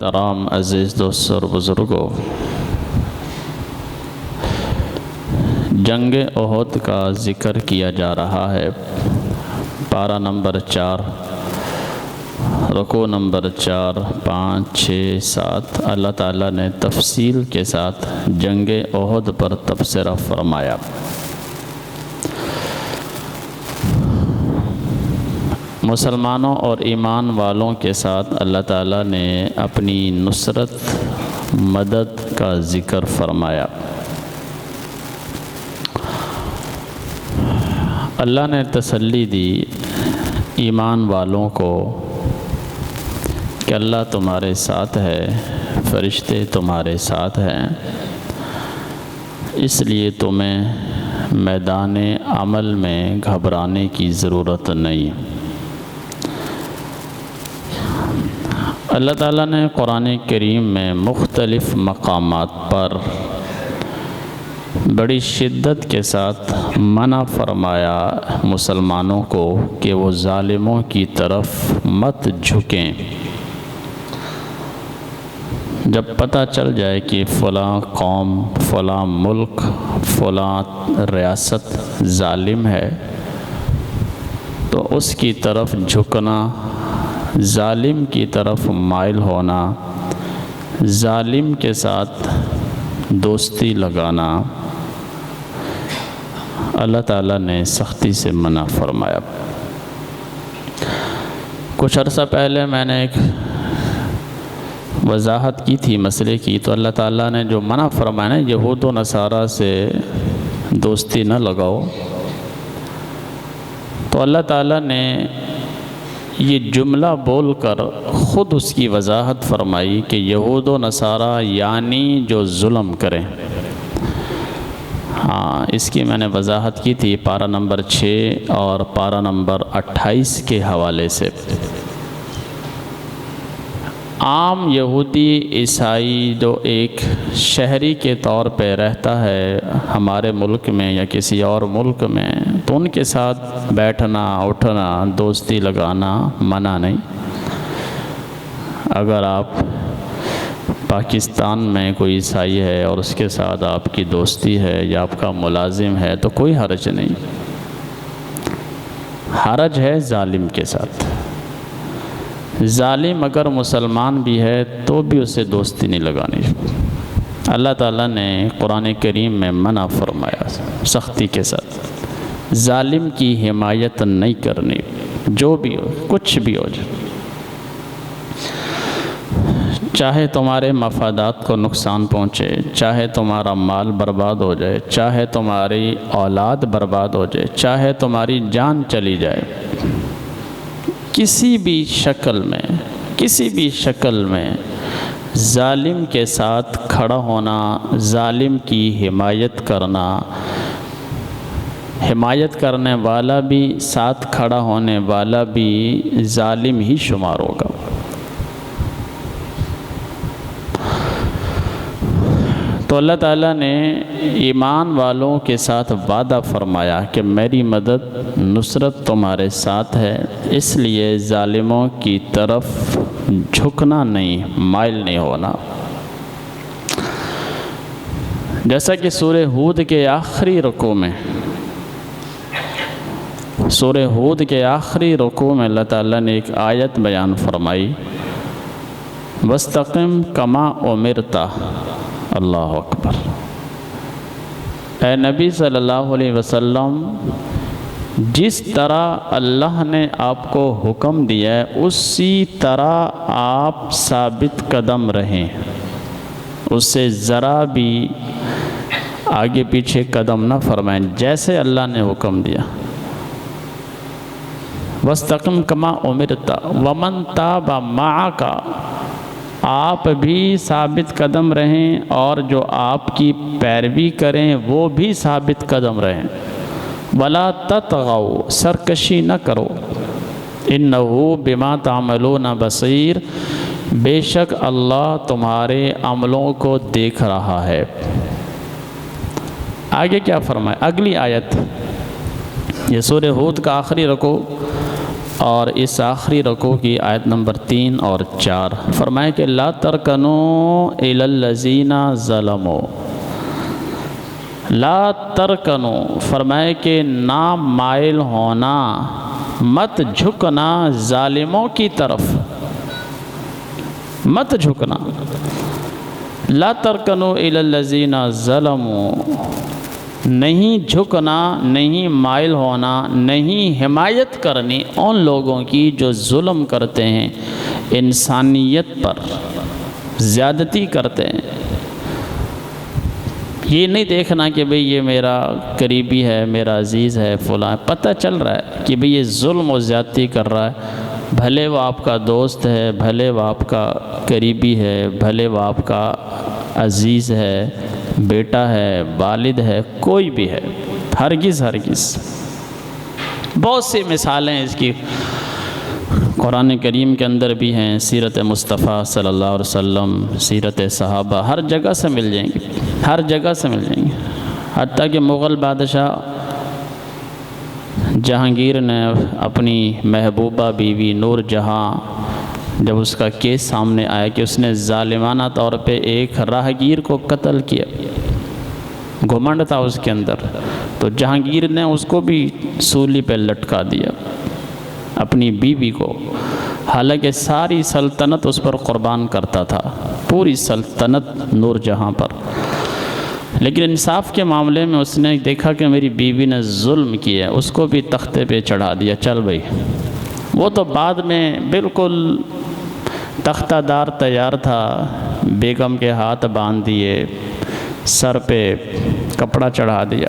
محترم عزیز دوست اور بزرگوں، جنگ احد کا ذکر کیا جا رہا ہے۔ پارہ نمبر 4، رکوع نمبر 4، 5، 6، 7 اللہ تعالیٰ نے تفصیل کے ساتھ جنگ احد پر تبصرہ فرمایا۔ مسلمانوں اور ایمان والوں کے ساتھ اللہ تعالیٰ نے اپنی نصرت مدد کا ذکر فرمایا۔ اللہ نے تسلی دی ایمان والوں کو کہ اللہ تمہارے ساتھ ہے، فرشتے تمہارے ساتھ ہیں، اس لیے تمہیں میدان عمل میں گھبرانے کی ضرورت نہیں۔ اللہ تعالیٰ نے قرآن کریم میں مختلف مقامات پر بڑی شدت کے ساتھ منع فرمایا مسلمانوں کو کہ وہ ظالموں کی طرف مت جھکیں۔ جب پتہ چل جائے کہ فلاں قوم، فلاں ملک، فلاں ریاست ظالم ہے تو اس کی طرف جھکنا، ظالم کی طرف مائل ہونا، ظالم کے ساتھ دوستی لگانا اللہ تعالیٰ نے سختی سے منع فرمایا۔ کچھ عرصہ پہلے میں نے ایک وضاحت کی تھی مسئلے کی، تو اللہ تعالیٰ نے جو منع فرمایا، یہود و نصارہ سے دوستی نہ لگاؤ، تو اللہ تعالیٰ نے یہ جملہ بول کر خود اس کی وضاحت فرمائی کہ یہود و نصارہ یعنی جو ظلم کریں۔ اس کی میں نے وضاحت کی تھی پارہ نمبر 6 اور پارہ نمبر 28 کے حوالے سے۔ عام یہودی عیسائی جو ایک شہری کے طور پہ رہتا ہے ہمارے ملک میں یا کسی اور ملک میں، تو ان کے ساتھ بیٹھنا، اٹھنا، دوستی لگانا منع نہیں۔ اگر آپ پاکستان میں کوئی عیسائی ہے اور اس کے ساتھ آپ کی دوستی ہے یا آپ کا ملازم ہے تو کوئی حرج نہیں۔ حرج ہے ظالم کے ساتھ۔ ظالم اگر مسلمان بھی ہے تو بھی اسے دوستی نہیں لگانی۔ اللہ تعالیٰ نے قرآن کریم میں منع فرمایا سختی کے ساتھ، ظالم کی حمایت نہیں کرنی، جو بھی ہو، کچھ بھی ہو جائے، چاہے تمہارے مفادات کو نقصان پہنچے، چاہے تمہارا مال برباد ہو جائے، چاہے تمہاری اولاد برباد ہو جائے، چاہے تمہاری جان چلی جائے، کسی بھی شکل میں ظالم کے ساتھ کھڑا ہونا، ظالم کی حمایت کرنا، حمایت کرنے والا بھی، ساتھ کھڑا ہونے والا بھی ظالم ہی شمار ہوگا۔ تو اللہ تعالیٰ نے ایمان والوں کے ساتھ وعدہ فرمایا کہ میری مدد، نصرت تمہارے ساتھ ہے، اس لیے ظالموں کی طرف جھکنا نہیں، مائل نہیں ہونا۔ جیسا کہ سورہ ہود کے آخری رکوع میں اللہ تعالیٰ نے ایک آیت بیان فرمائی، وَاسْتَقِمْ كَمَا أُمِرْتَ۔ اللہ اکبر۔ اے نبی صلی اللہ علیہ وسلم، جس طرح اللہ نے آپ کو حکم دیا ہے اسی طرح آپ ثابت قدم رہیں، اس سے ذرا بھی آگے پیچھے قدم نہ فرمائیں، جیسے اللہ نے حکم دیا۔ وَاسْتَقِمْ كَمَا أُمِرْتَ وَمَنْ تَابَ مَعَكَ، آپ بھی ثابت قدم رہیں اور جو آپ کی پیروی کریں وہ بھی ثابت قدم رہیں۔ وَلَا تَطْغَوْا، سرکشی نہ کرو، إِنَّهُ بِمَا تَعْمَلُونَ بَصِيرٌ، بے شک اللہ تمہارے عملوں کو دیکھ رہا ہے۔ آگے کیا فرمائے؟ اگلی آیت، یہ سورہ ہود کا آخری رکوع اور اس آخری رکوع کی آیت نمبر 3 اور 4 فرمائے کہ لا ترکنوا الی الذین ظلموا، لا ترکنوا فرمائے کہ نہ مائل ہونا، مت جھکنا ظالموں کی طرف، مت جھکنا، لا ترکنوا الی الذین ظلموا، نہیں جھکنا، نہیں مائل ہونا، نہیں حمایت کرنی ان لوگوں کی جو ظلم کرتے ہیں، انسانیت پر زیادتی کرتے ہیں۔ یہ نہیں دیکھنا کہ بھئی یہ میرا قریبی ہے، میرا عزیز ہے، فلاں، پتہ چل رہا ہے کہ بھئی یہ ظلم و زیادتی کر رہا ہے، بھلے وہ آپ کا دوست ہے، بھلے وہ آپ کا قریبی ہے، بھلے وہ آپ کا عزیز ہے، بیٹا ہے، والد ہے، کوئی بھی ہے، ہرگز ہرگز۔ بہت سی مثالیں اس کی قرآن کریم کے اندر بھی ہیں، سیرت مصطفیٰ صلی اللہ علیہ وسلم، سیرت صحابہ، ہر جگہ سے مل جائیں گے، ہر جگہ سے مل جائیں گے۔ حتیٰ کہ مغل بادشاہ جہانگیر نے اپنی محبوبہ بیوی نور جہاں، جب اس کا کیس سامنے آیا کہ اس نے ظالمانہ طور پہ ایک راہگیر کو قتل کیا، گھمنڈ تھا اس کے اندر، تو جہانگیر نے اس کو بھی سولی پہ لٹکا دیا، اپنی بیوی کو، حالانکہ ساری سلطنت اس پر قربان کرتا تھا، پوری سلطنت نور جہاں پر، لیکن انصاف کے معاملے میں اس نے دیکھا کہ میری بیوی نے ظلم کیا، اس کو بھی تختے پہ چڑھا دیا، چل بھئی۔ وہ تو بعد میں بالکل تختہ دار تیار تھا، بیگم کے ہاتھ باندھ دیے، سر پہ کپڑا چڑھا دیا،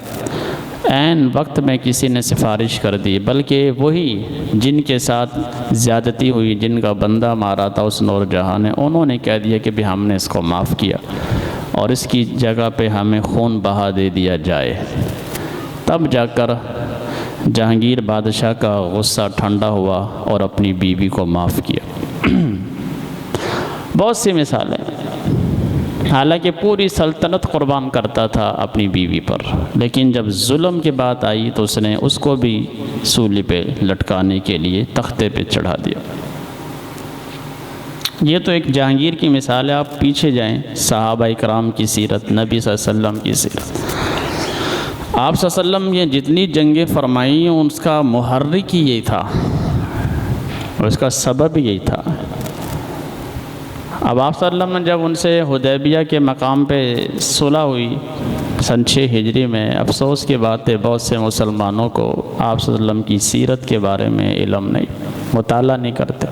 عین وقت میں کسی نے سفارش کر دی، بلکہ وہی جن کے ساتھ زیادتی ہوئی، جن کا بندہ مارا تھا اس نور جہاں نے، انہوں نے کہہ دیا کہ بھی ہم نے اس کو معاف کیا اور اس کی جگہ پہ ہمیں خون بہا دے دیا جائے۔ تب جا کر جہانگیر بادشاہ کا غصہ ٹھنڈا ہوا اور اپنی بیوی کو معاف کیا۔ بہت سی مثالیں، حالانکہ پوری سلطنت قربان کرتا تھا اپنی بیوی پر، لیکن جب ظلم کی بات آئی تو اس نے اس کو بھی سولی پہ لٹکانے کے لیے تختے پہ چڑھا دیا۔ یہ تو ایک جہانگیر کی مثال ہے، آپ پیچھے جائیں، صحابہ اکرام کی سیرت، نبی صلی اللہ علیہ وسلم کی سیرت۔ آپ صلی اللہ علیہ وسلم یہ جتنی جنگیں فرمائی ہیں اس کا محرک ہی یہی تھا اور اس کا سبب یہی تھا۔ اب آپ صلی اللہ علیہ وسلم جب ان سے حدیبیہ کے مقام پہ صلح ہوئی سن 6 ہجری میں، افسوس کی بات ہے بہت سے مسلمانوں کو آپ صلی اللہ علیہ وسلم کی سیرت کے بارے میں علم نہیں، مطالعہ نہیں کرتے۔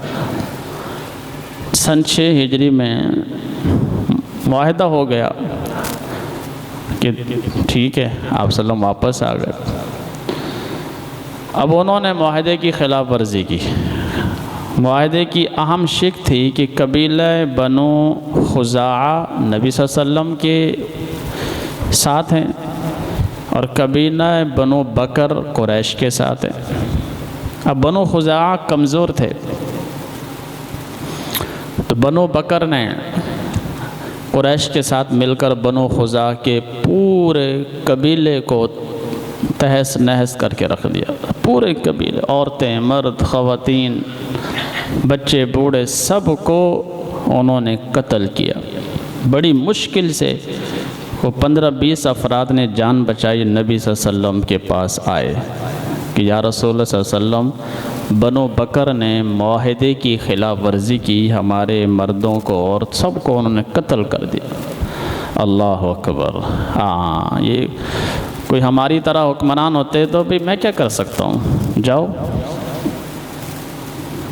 سن 6 ہجری میں معاہدہ ہو گیا کہ ٹھیک ہے، آپ صلی اللہ علیہ وسلم واپس آ گئے۔ اب انہوں نے معاہدے کی خلاف ورزی کی۔ معاہدے کی اہم شق تھی کہ قبیلہ بنو خزاعہ نبی صلی اللہ علیہ وسلم کے ساتھ ہیں اور قبیلہ بنو بکر قریش کے ساتھ ہیں۔ اب بنو خزاعہ کمزور تھے تو بنو بکر نے قریش کے ساتھ مل کر بنو خزاعہ کے پورے قبیلے کو تہس نہس کر کے رکھ دیا۔ پورے قبیلے، عورتیں، مرد، خواتین، بچے، بوڑھے، سب کو انہوں نے قتل کیا۔ بڑی مشکل سے وہ 15-20 افراد نے جان بچائی، نبی صلی اللہ علیہ وسلم کے پاس آئے کہ یا رسول اللہ صلی اللہ علیہ وسلم، بنو بکر نے معاہدے کی خلاف ورزی کی، ہمارے مردوں کو اور سب کو انہوں نے قتل کر دیا۔ اللہ اکبر۔ ہاں، یہ کوئی ہماری طرح حکمران ہوتے تو بھی میں کیا کر سکتا ہوں، جاؤ،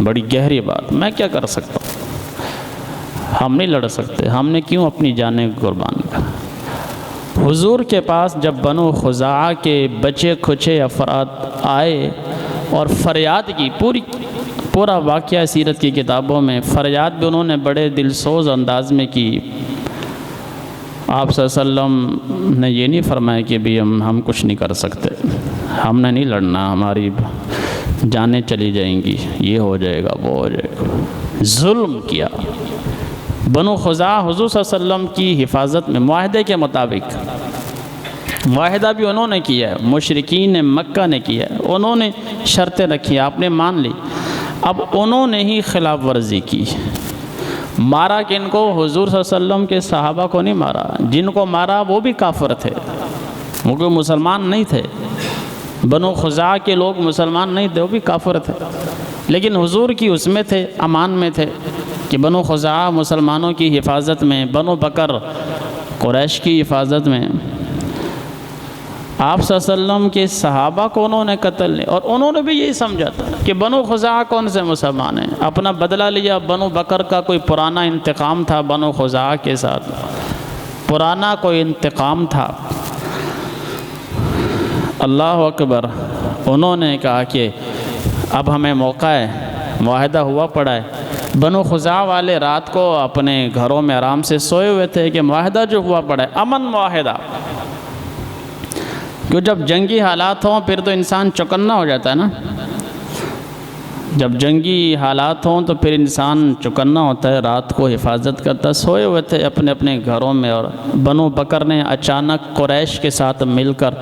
بڑی گہری بات، میں کیا کر سکتا ہوں، ہم نہیں لڑ سکتے، ہم نے کیوں اپنی جانیں قربان کر۔ حضور کے پاس جب بنو خزاعہ کے بچے کھچے افراد آئے اور فریاد کی، پورا واقعہ سیرت کی کتابوں میں فریاد بھی انہوں نے بڑے دلسوز انداز میں کی۔ آپ صلی اللہ علیہ وسلم نے یہ نہیں فرمایا کہ بھی ہم کچھ نہیں کر سکتے، ہم نے نہیں لڑنا، ہماری جانیں چلی جائیں گی، یہ ہو جائے گا، وہ ہو جائے گا۔ ظلم کیا۔ بنو خزاعہ حضور صلی اللہ علیہ وسلم کی حفاظت میں معاہدے کے مطابق، معاہدہ بھی انہوں نے کیا ہے، مشرکین مکہ نے کیا ہے، انہوں نے شرطیں رکھی، آپ نے مان لی، اب انہوں نے ہی خلاف ورزی کی، مارا کن کو؟ حضور صلی اللہ علیہ وسلم کے صحابہ کو نہیں مارا، جن کو مارا وہ بھی کافر تھے، وہ کوئی مسلمان نہیں تھے، بنو خزاعہ کے لوگ مسلمان نہیں تھے، وہ بھی کافر تھے، لیکن حضور کی اس میں تھے، امان میں تھے کہ بنو خزاعہ مسلمانوں کی حفاظت میں، بنو بکر قریش کی حفاظت میں۔ آپ صلی اللہ علیہ وسلم کے صحابہ کو انہوں نے قتل لیا، اور انہوں نے بھی یہی سمجھا تھا کہ بنو خزاعہ کون سے مسلمان ہیں، اپنا بدلہ لیا۔ بنو بکر کا کوئی پرانا انتقام تھا بنو خزاعہ کے ساتھ، پرانا کوئی انتقام تھا۔ اللہ اکبر، انہوں نے کہا کہ اب ہمیں موقع ہے، معاہدہ ہوا پڑا ہے۔ بنو خزاعہ والے رات کو اپنے گھروں میں آرام سے سوئے ہوئے تھے کہ معاہدہ جو ہوا پڑا ہے، امن معاہدہ، کیوں جب جنگی حالات ہوں پھر تو انسان چوکنا ہو جاتا ہے نا، جب جنگی حالات ہوں تو پھر انسان چوکنا ہوتا ہے، رات کو حفاظت کرتا۔ سوئے ہوئے تھے اپنے اپنے گھروں میں، اور بنو بکر نے اچانک قریش کے ساتھ مل کر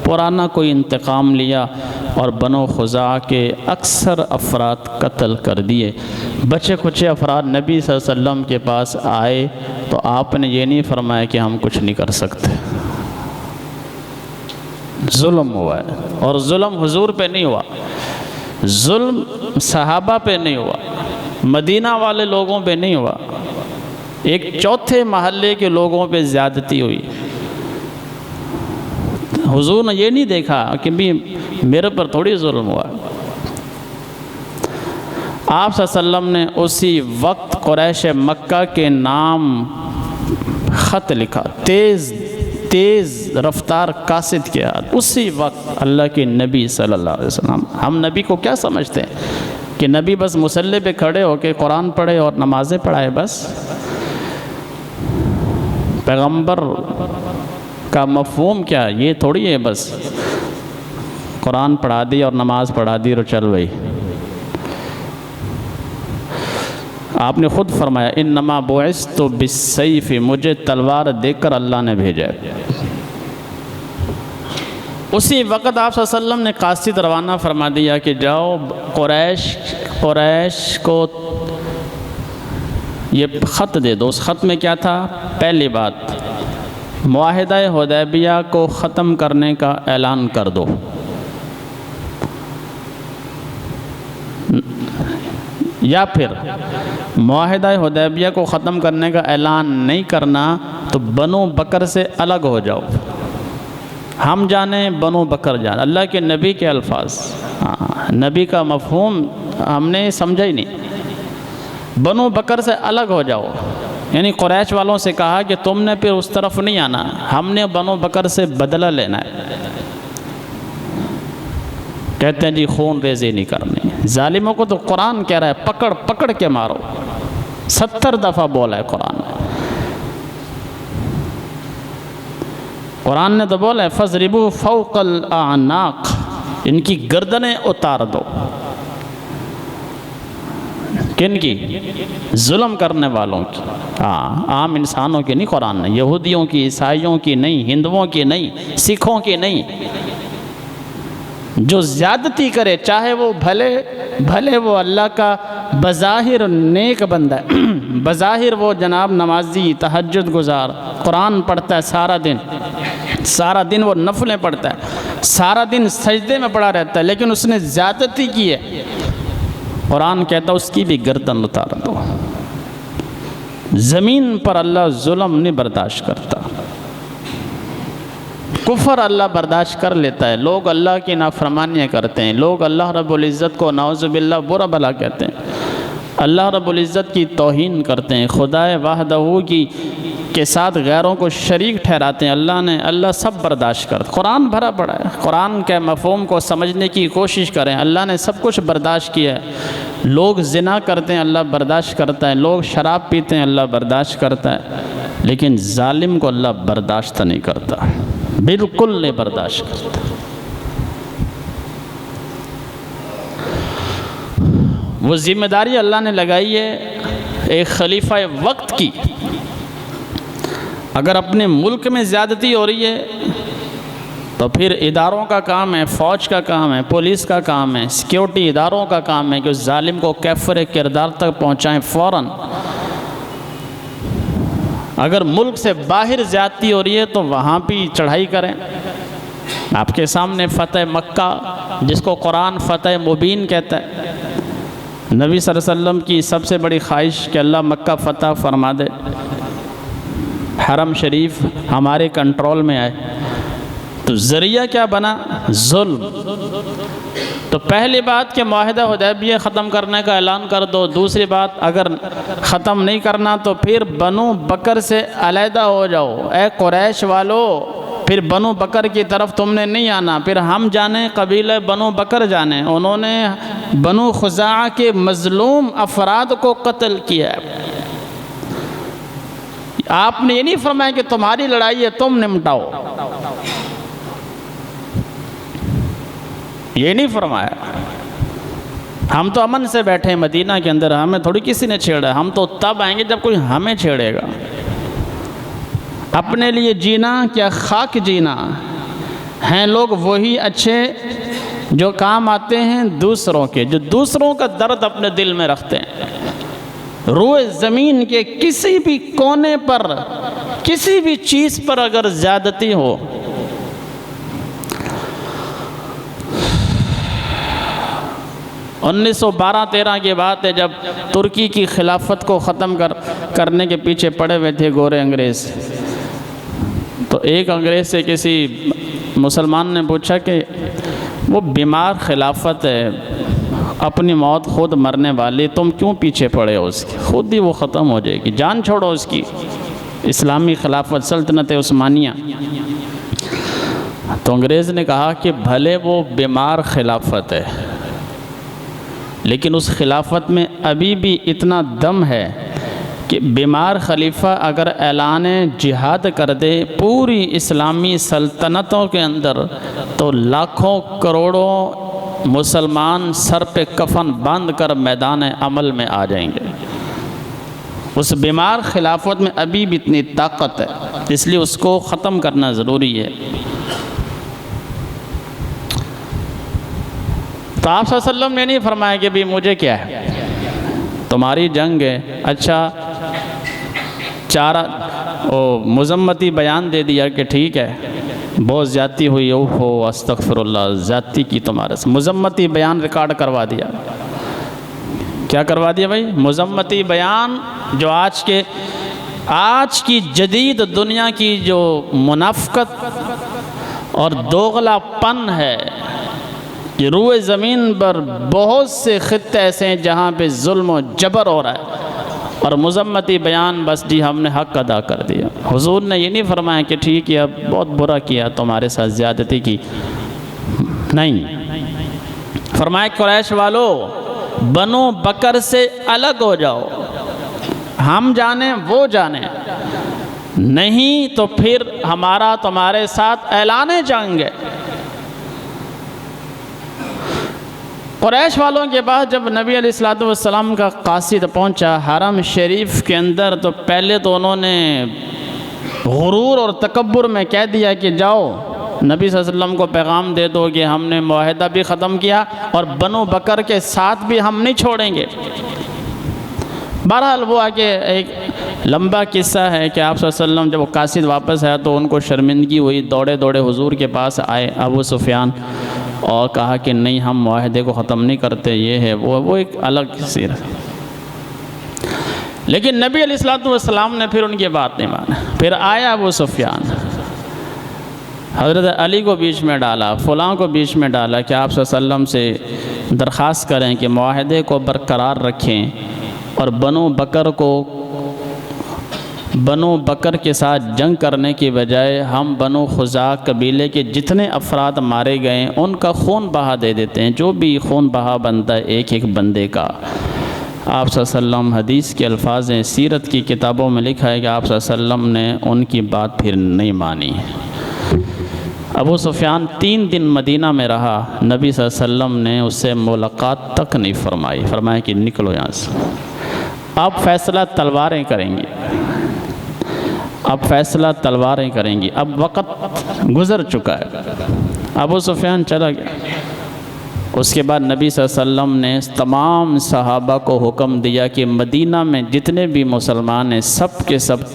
پرانا کوئی انتقام لیا اور بنو خزاعہ کے اکثر افراد قتل کر دیے۔ بچے کچے افراد نبی صلی اللہ علیہ وسلم کے پاس آئے تو آپ نے یہ نہیں فرمایا کہ ہم کچھ نہیں کر سکتے، ظلم ہوا ہے، اور ظلم حضور پہ نہیں ہوا، ظلم صحابہ پہ نہیں ہوا، مدینہ والے لوگوں پہ نہیں ہوا، ایک چوتھے محلے کے لوگوں پہ زیادتی ہوئی۔ حضور نے یہ نہیں دیکھا کہ بھی میرے پر تھوڑی ظلم ہوا۔ آپ صلی اللہ علیہ وسلم نے اسی وقت قریش مکہ کے نام خط لکھا، تیز رفتار قاصد کے ہاتھ، اسی وقت اللہ کے نبی صلی اللہ علیہ وسلم۔ ہم نبی کو کیا سمجھتے ہیں کہ نبی بس مصلی پہ کھڑے ہو کے قرآن پڑھے اور نمازیں پڑھائے بس؟ پیغمبر کا مفہوم کیا؟ یہ تھوڑی ہے بس قرآن پڑھا دی اور نماز پڑھا دی اور چل گئی۔ آپ نے خود فرمایا انما بعثت بالسیف، مجھے تلوار دے کر اللہ نے بھیجا ہے۔ اسی وقت آپ صلی اللہ علیہ وسلم نے قاصد روانہ فرما دیا کہ جاؤ قریش کو یہ خط دے دو۔ اس خط میں کیا تھا؟ پہلی بات، معاہدہ حدیبیہ کو ختم کرنے کا اعلان کر دو، یا پھر معاہدہ حدیبیہ کو ختم کرنے کا اعلان نہیں کرنا تو بنو بکر سے الگ ہو جاؤ، ہم جانے بنو بکر جانے۔ اللہ کے نبی کے الفاظ، نبی کا مفہوم ہم نے سمجھا ہی نہیں، بنو بکر سے الگ ہو جاؤ، یعنی قریش والوں سے کہا کہ تم نے پھر اس طرف نہیں آنا، ہم نے بنو بکر سے بدلہ لینا ہے۔ کہتے ہیں جی خون ریزی نہیں کرنی، ظالموں کو تو قرآن کہہ رہا ہے پکڑ پکڑ کے مارو، 70 دفعہ بولا ہے قرآن نے۔ قرآن نے تو بولا ہے فَضْرِبُوا فَوْقَ الْأَعْنَاقِ، ان کی گردنیں اتار دو۔ کن کی؟ ظلم کرنے والوں کی، عام انسانوں کی نہیں، قرآن نے یہودیوں کی، عیسائیوں کی نہیں، ہندوؤں کی نہیں، سکھوں کی نہیں، جو زیادتی کرے، چاہے وہ بھلے وہ اللہ کا بظاہر نیک بندہ ہے، بظاہر وہ جناب نمازی، تہجد گزار، قرآن پڑھتا ہے سارا دن وہ نفلیں پڑھتا ہے، سارا دن سجدے میں پڑا رہتا ہے، لیکن اس نے زیادتی کی ہے، قرآن کہتا ہے اس کی بھی گردن اتار دو۔ زمین پر اللہ ظلم نہیں برداشت کرتا، کفر اللہ برداشت کر لیتا ہے، لوگ اللہ کی نافرمانیاں کرتے ہیں، لوگ اللہ رب العزت کو نعوذ باللہ برا بھلا کہتے ہیں، اللہ رب العزت کی توہین کرتے ہیں، خدا وحدہ کے ساتھ غیروں کو شریک ٹھہراتے ہیں، اللہ سب برداشت کرتا ہے۔ قرآن بھرا پڑا ہے، قرآن کے مفہوم کو سمجھنے کی کوشش کریں، اللہ نے سب کچھ برداشت کیا ہے۔ لوگ زنا کرتے ہیں اللہ برداشت کرتا ہے، لوگ شراب پیتے ہیں اللہ برداشت کرتا ہے، لیکن ظالم کو اللہ برداشت نہیں کرتا، بالکل نہیں برداشت کرتا۔ وہ ذمہ داری اللہ نے لگائی ہے ایک خلیفہ وقت کی، اگر اپنے ملک میں زیادتی ہو رہی ہے تو پھر اداروں کا کام ہے، فوج کا کام ہے، پولیس کا کام ہے، سیکیورٹی اداروں کا کام ہے کہ اس ظالم کو کیفر کردار تک پہنچائیں فوراً۔ اگر ملک سے باہر زیادتی ہو رہی ہے تو وہاں بھی چڑھائی کریں۔ آپ کے سامنے فتح مکہ، جس کو قرآن فتح مبین کہتا ہے، نبی صلی اللہ علیہ وسلم کی سب سے بڑی خواہش کہ اللہ مکہ فتح فرما دے، حرم شریف ہمارے کنٹرول میں آئے۔ تو ذریعہ کیا بنا؟ ظلم۔ تو پہلی بات کہ معاہدہ حدیبیہ ختم کرنے کا اعلان کر دو۔ دوسری بات، اگر ختم نہیں کرنا تو پھر بنو بکر سے علیحدہ ہو جاؤ۔ اے قریش والو، پھر بنو بکر کی طرف تم نے نہیں آنا، پھر ہم جانے، قبیلہ بنو بکر جانے۔ انہوں نے بنو خزاعہ کے مظلوم افراد کو قتل کیا ہے۔ آپ نے یہ نہیں فرمایا کہ تمہاری لڑائی ہے تم نمٹاؤ، یہ نہیں فرمایا۔ ہم تو امن سے بیٹھے ہیں مدینہ کے اندر، ہمیں تھوڑی کسی نے چھیڑا ہے، ہم تو تب آئیں گے جب کوئی ہمیں چھیڑے گا۔ اپنے لیے جینا کیا خاک جینا ہیں لوگ وہی اچھے جو کام آتے ہیں دوسروں کے، جو دوسروں کا درد اپنے دل میں رکھتے ہیں۔ روئے زمین کے کسی بھی کونے پر، کسی بھی چیز پر اگر زیادتی ہو، 1912-13 کی بات ہے جب ترکی کی خلافت کو ختم کرنے کے پیچھے پڑے ہوئے تھے گورے انگریز۔ تو ایک انگریز سے کسی مسلمان نے پوچھا کہ وہ بیمار خلافت ہے، اپنی موت خود مرنے والی، تم کیوں پیچھے پڑے ہو اس کی؟ خود ہی وہ ختم ہو جائے گی، جان چھوڑو اس کی، اسلامی خلافت سلطنت عثمانیہ۔ تو انگریز نے کہا کہ بھلے وہ بیمار خلافت ہے، لیکن اس خلافت میں ابھی بھی اتنا دم ہے کہ بیمار خلیفہ اگر اعلان جہاد کر دے پوری اسلامی سلطنتوں کے اندر، تو لاکھوں کروڑوں مسلمان سر پہ کفن باندھ کر میدان عمل میں آ جائیں گے۔ اس بیمار خلافت میں ابھی بھی اتنی طاقت ہے، اس لیے اس کو ختم کرنا ضروری ہے۔ تو آپ صلی اللہ علیہ وسلم نے نہیں فرمایا کہ بھی مجھے کیا ہے، تمہاری جنگ ہے۔ اچھا، مذمتی بیان دے دیا کہ ٹھیک ہے بہت زیادتی ہوئی، اوہو استغفر اللہ، زیادتی کی تمہارے سے، مذمتی بیان ریکارڈ کروا دیا۔ کیا کروا دیا بھائی؟ مذمتی بیان، جو آج کی جدید دنیا کی جو منافقت اور دوغلا پن ہے، کہ روئے زمین پر بہت سے خطے ایسے ہیں جہاں پہ ظلم و جبر ہو رہا ہے، اور مذمتی بیان بس جی ہم نے حق ادا کر دیا۔ حضور نے یہ نہیں فرمایا کہ ٹھیک ہے اب بہت برا کیا تمہارے ساتھ زیادتی کی، نہیں، فرمایا قریش والو بنو بکر سے الگ ہو جاؤ، ہم جانے وہ جانے، نہیں تو پھر ہمارا تمہارے ساتھ اعلان جنگ ہے۔ قریش والوں کے بعد جب نبی علیہ السلام کا قاصد پہنچا حرم شریف کے اندر، تو پہلے تو انہوں نے غرور اور تکبر میں کہہ دیا کہ جاؤ نبی صلی اللہ علیہ وسلم کو پیغام دے دو کہ ہم نے معاہدہ بھی ختم کیا اور بنو بکر کے ساتھ بھی ہم نہیں چھوڑیں گے۔ بہرحال وہ آگے ایک لمبا قصہ ہے کہ آپ صلی اللہ علیہ وسلم جب وہ قاصد واپس آیا تو ان کو شرمندگی ہوئی، دوڑے دوڑے حضور کے پاس آئے ابو سفیان، اور کہا کہ نہیں ہم معاہدے کو ختم نہیں کرتے، یہ ہے وہ ایک الگ سیرت۔ لیکن نبی علیہ السلام نے پھر ان کی بات نہیں مانا، پھر آیا ابو سفیان، حضرت علی کو بیچ میں ڈالا، فلاں کو بیچ میں ڈالا کہ آپ صلی اللہ علیہ وسلم سے درخواست کریں کہ معاہدے کو برقرار رکھیں، اور بنو بکر کے ساتھ جنگ کرنے کی بجائے ہم بنو خزاعہ قبیلے کے جتنے افراد مارے گئے ان کا خون بہا دے دیتے ہیں، جو بھی خون بہا بنتا ہے ایک ایک بندے کا۔ آپ صلی اللہ علیہ وسلم، حدیث کے الفاظ ہیں، سیرت کی کتابوں میں لکھا ہے کہ آپ صلی اللہ علیہ وسلم نے ان کی بات پھر نہیں مانی۔ ابو سفیان 3 دن مدینہ میں رہا، نبی صلی اللہ علیہ وسلم نے اس سے ملاقات تک نہیں فرمائی، فرمایا کہ نکلو یہاں سے، اب فیصلہ تلواریں کریں گی، اب فیصلہ تلواریں کریں گی، اب وقت گزر چکا ہے۔ ابو سفیان چلا گیا۔ اس کے بعد نبی صلی اللہ علیہ وسلم نے تمام صحابہ کو حکم دیا کہ مدینہ میں جتنے بھی مسلمان ہیں سب کے سب